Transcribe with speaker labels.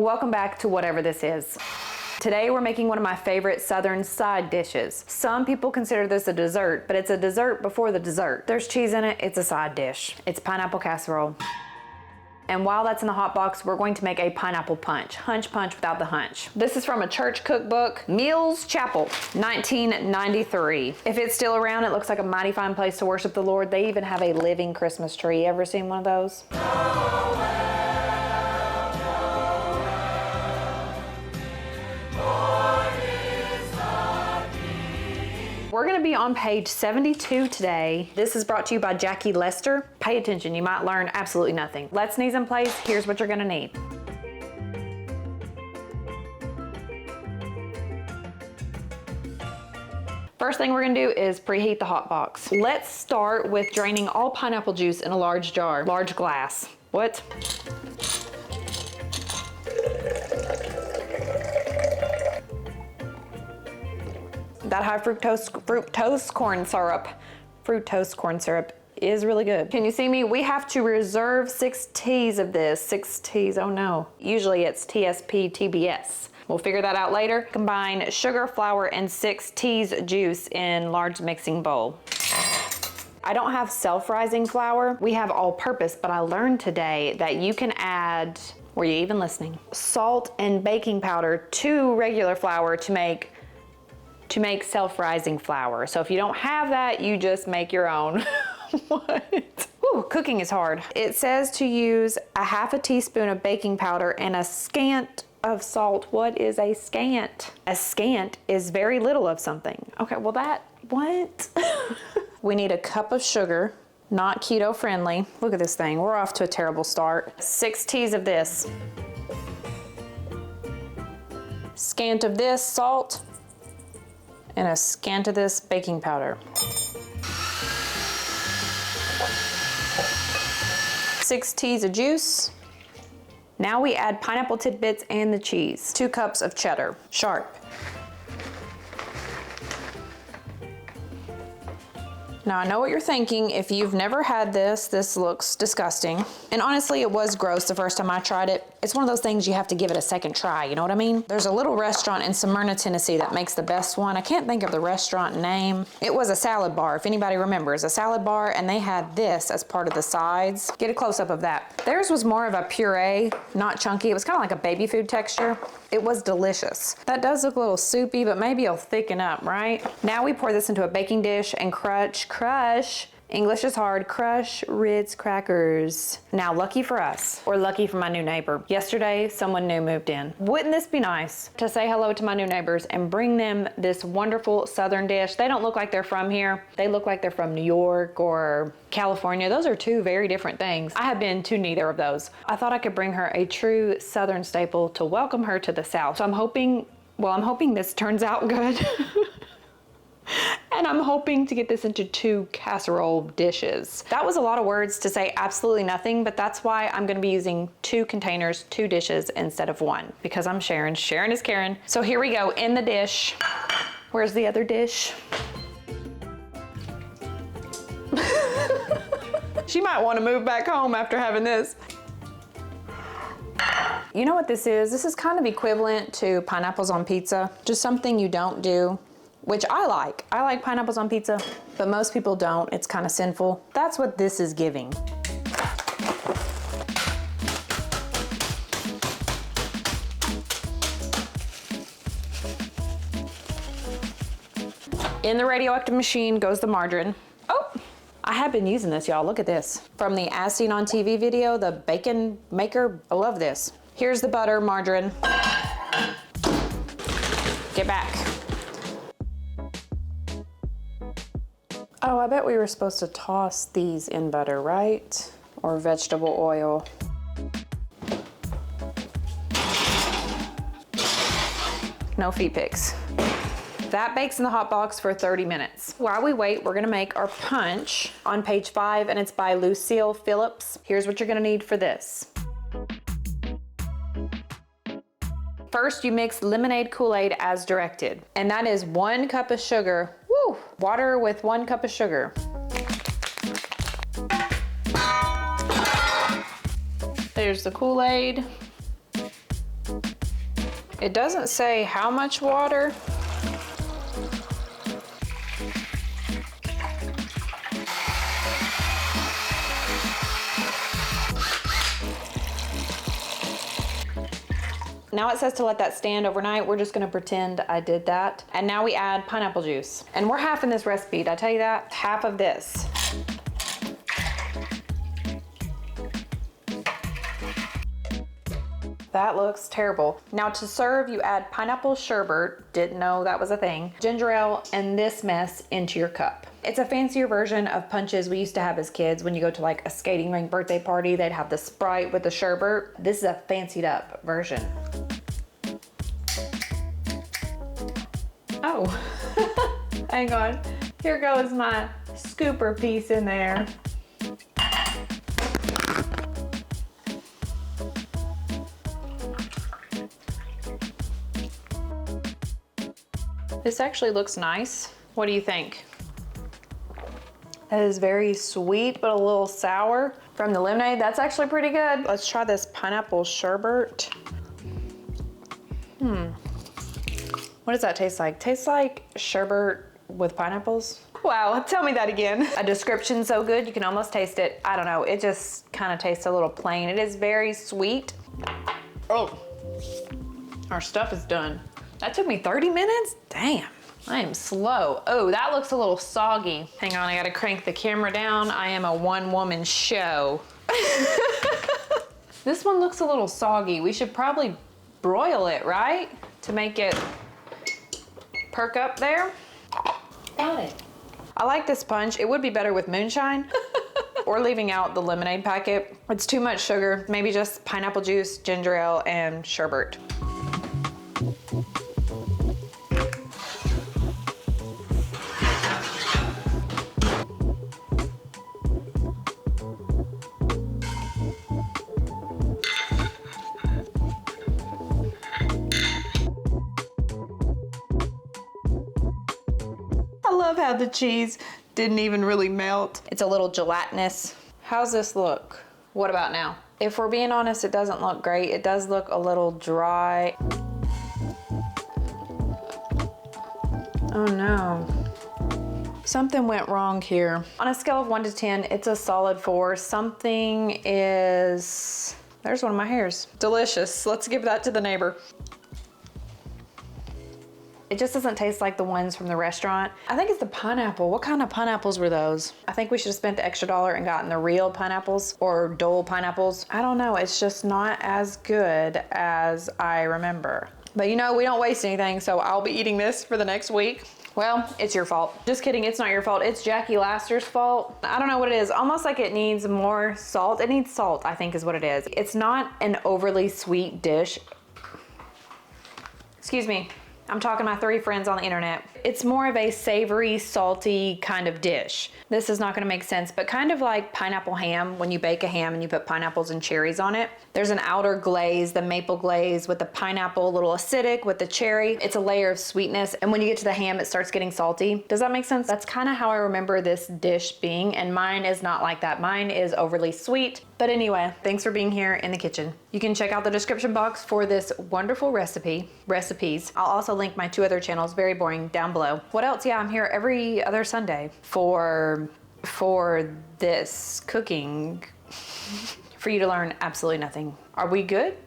Speaker 1: Welcome back to whatever this is. Today we're making one of my favorite Southern side dishes. Some people consider this a dessert, but it's a dessert before the dessert. There's cheese in it, it's a side dish. It's pineapple casserole. And while that's in the hot box, we're going to make a pineapple punch. Hunch punch without the hunch. This is from a church cookbook, Meals Chapel, 1993. If it's still around, it looks like a mighty fine place to worship the Lord. They even have a living Christmas tree. Ever seen one of those? We're gonna be on page 72 today. This is brought to you by Jackie Lester. Pay attention, you might learn absolutely nothing. Let's knees in place, here's what you're gonna need. First thing we're gonna do is preheat the hot box. Let's start with draining all pineapple juice in a large jar, large glass. What? That high fructose corn syrup is really good. Can you see me? We have to reserve 6 teas of this. 6 teas, oh no. Usually it's TSP, TBS. We'll figure that out later. Combine sugar, flour, and 6 teas juice in large mixing bowl. I don't have self-rising flour. We have all-purpose, but I learned today that you can add, were you even listening? Salt and baking powder to regular flour to make self-rising flour. So if you don't have that, you just make your own. What? Ooh, cooking is hard. It says to use a half a teaspoon of baking powder and a scant of salt. What is a scant? A scant is very little of something. Okay, well what? We need a cup of sugar, not keto friendly. Look at this thing, we're off to a terrible start. 6 teas of this. Scant of this salt, and a scant of this baking powder. 6 teas of juice. Now we add pineapple tidbits and the cheese. 2 cups of cheddar, sharp. Now I know what you're thinking. If you've never had this, this looks disgusting. And honestly, it was gross the first time I tried it. It's one of those things you have to give it a second try, you know what I mean? There's a little restaurant in Smyrna, Tennessee that makes the best one. I can't think of the restaurant name. It was a salad bar, if anybody remembers. A salad bar, and they had this as part of the sides. Get a close-up of that. Theirs was more of a puree, not chunky. It was kind of like a baby food texture. It was delicious. That does look a little soupy, but maybe it'll thicken up, right? Now we pour this into a baking dish and crush, English is hard, crush Ritz crackers. Now, lucky for us, or lucky for my new neighbor. Yesterday, someone new moved in. Wouldn't this be nice to say hello to my new neighbors and bring them this wonderful Southern dish? They don't look like they're from here. They look like they're from New York or California. Those are 2 very different things. I have been to neither of those. I thought I could bring her a true Southern staple to welcome her to the South. So I'm hoping this turns out good. And I'm hoping to get this into 2 casserole dishes. That was a lot of words to say absolutely nothing, but that's why I'm gonna be using 2 containers, 2 dishes instead of 1, because I'm sharing. Sharing is caring. So here we go, in the dish. Where's the other dish? She might wanna move back home after having this. You know what this is? This is kind of equivalent to pineapples on pizza, just something you don't do. Which I like. I like pineapples on pizza, but most people don't. It's kind of sinful. That's what this is giving. In the radioactive machine goes the margarine. Oh, I have been using this, y'all. Look at this. From the As Seen on TV video, the bacon maker. I love this. Here's the butter, margarine. Get back. Oh, I bet we were supposed to toss these in butter, right? Or vegetable oil. No feet pics. That bakes in the hot box for 30 minutes. While we wait, we're gonna make our punch on page 5, and it's by Lucille Phillips. Here's what you're gonna need for this. First, you mix lemonade Kool-Aid as directed, and that is 1 cup of sugar. Woo! Water with 1 cup of sugar. There's the Kool-Aid. It doesn't say how much water. Now it says to let that stand overnight. We're just gonna pretend I did that. And now we add pineapple juice. And we're half in this recipe, did I tell you that? Half of this. That looks terrible. Now to serve, you add pineapple sherbet, didn't know that was a thing, ginger ale, and this mess into your cup. It's a fancier version of punches we used to have as kids. When you go to like a skating rink birthday party, they'd have the Sprite with the sherbet. This is a fancied up version. Oh, hang on. Here goes my scooper piece in there. This actually looks nice. What do you think? That is very sweet, but a little sour. From the lemonade, that's actually pretty good. Let's try this pineapple sherbet. What does that taste like? Tastes like sherbet with pineapples. Wow, tell me that again. A description so good, you can almost taste it. I don't know, it just kind of tastes a little plain. It is very sweet. Oh, our stuff is done. That took me 30 minutes? Damn, I am slow. Oh, that looks a little soggy. Hang on, I gotta crank the camera down. I am a one-woman show. This one looks a little soggy. We should probably broil it, right? To make it perk up there. Got it. I like this punch. It would be better with moonshine or leaving out the lemonade packet. It's too much sugar. Maybe just pineapple juice, ginger ale, and sherbet. I love how the cheese didn't even really melt. It's a little gelatinous. How's this look? What about now? If we're being honest, it doesn't look great. It does look a little dry. Oh no. Something went wrong here. On a scale of 1 to 10, it's a solid 4. Something is... There's one of my hairs. Delicious. Let's give that to the neighbor. It just doesn't taste like the ones from the restaurant. I think it's the pineapple. What kind of pineapples were those? I think we should have spent the extra $1 and gotten the real pineapples or Dole pineapples. I don't know, it's just not as good as I remember. But you know, we don't waste anything, so I'll be eating this for the next week. Well, it's your fault. Just kidding, it's not your fault. It's Jackie Laster's fault. I don't know what it is. Almost like it needs more salt. It needs salt, I think is what it is. It's not an overly sweet dish. Excuse me. I'm talking to my 3 friends on the internet. It's more of a savory, salty kind of dish. This is not gonna make sense, but kind of like pineapple ham, when you bake a ham and you put pineapples and cherries on it. There's an outer glaze, the maple glaze with the pineapple, a little acidic with the cherry. It's a layer of sweetness, and when you get to the ham, it starts getting salty. Does that make sense? That's kind of how I remember this dish being, and mine is not like that. Mine is overly sweet. But anyway, thanks for being here in the kitchen. You can check out the description box for this wonderful recipes. I'll also link my 2 other channels, very boring, down below. What else? Yeah, I'm here every other Sunday for this cooking for you to learn absolutely nothing. Are we good?